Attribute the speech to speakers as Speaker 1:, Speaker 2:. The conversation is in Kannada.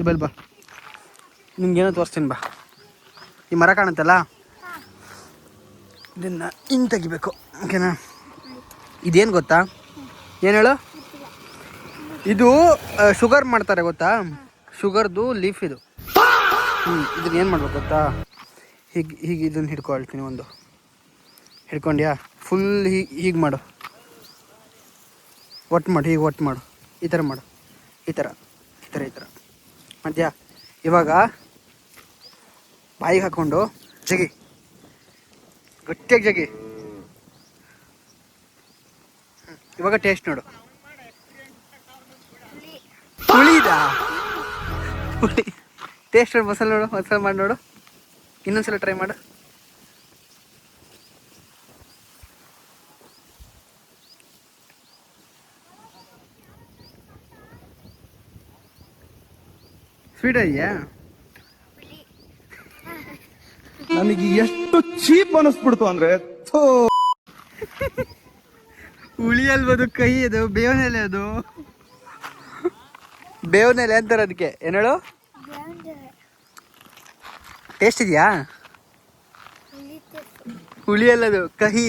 Speaker 1: ಬಲ್ ಬಾ, ನಿಮ್ಗೇನೋ ತೋರಿಸ್ತೀನಿ ಬಾ. ಈ ಮರ ಕಾಣುತ್ತಲ್ಲ, ಇದನ್ನು ಹಿಂಗೆ ತೆಗಿಬೇಕು, ಓಕೆನಾ? ಇದೇನು ಗೊತ್ತಾ? ಏನು ಹೇಳು? ಇದು ಶುಗರ್ ಮಾಡ್ತಾರೆ ಗೊತ್ತಾ? ಶುಗರ್ದು ಲೀಫ್ ಇದು. ಇದನ್ನ ಏನು ಮಾಡ್ಬೇಕು ಗೊತ್ತಾ? ಹೀಗೆ ಇದನ್ನು ಹಿಡ್ಕೊಳ್ತೀನಿ. ಒಂದು ಹಿಡ್ಕೊಂಡ್ಯಾ? ಫುಲ್ ಹೀಗೆ ಮಾಡು, ಒಟ್ಟು ಮಾಡು, ಹೀಗೆ ಒಟ್ಟು ಮಾಡು, ಈ ಥರ ಮಾಡು, ಈ ಥರ ಮಾಡ್ತೀಯಾ? ಇವಾಗ ಬಾಯಿಗೆ ಹಾಕ್ಕೊಂಡು ಜಗಿ, ಗಟ್ಟಿಯಾಗಿ ಜಗಿ. ಇವಾಗ ಟೇಸ್ಟ್ ನೋಡು. ಹುಳಿದಾ? ಹುಳಿ ಟೇಸ್ಟ್ ನೋಡು. ಮಸಾಲೆ ನೋಡು, ಮಸಾಲೆ ಮಾಡಿ ನೋಡು. ಇನ್ನೊಂದ್ಸಲ ಟ್ರೈ ಮಾಡು. ಸ್ವೀಟ್ ಇದೆಯಾ?
Speaker 2: ನನಗೆ ಎಷ್ಟು ಚೀಪ್ ಅನಿಸ್ಬಿಡ್ತು ಅಂದ್ರೆ,
Speaker 1: ಹುಳಿ ಅಲ್ಬೋದು, ಕೈ ಅದು ಬೇವಿನ ಎಲೆ, ಅದು ಬೇವಿನ ಎಲೆ ಅಂತಾರೆ ಅದಕ್ಕೆ. ಏನು ಹೇಳು? ಟೇಸ್ಟ್ ಇದೆಯಾ? ಹುಳಿ ಅಲ್ಲದು, ಕಹಿ.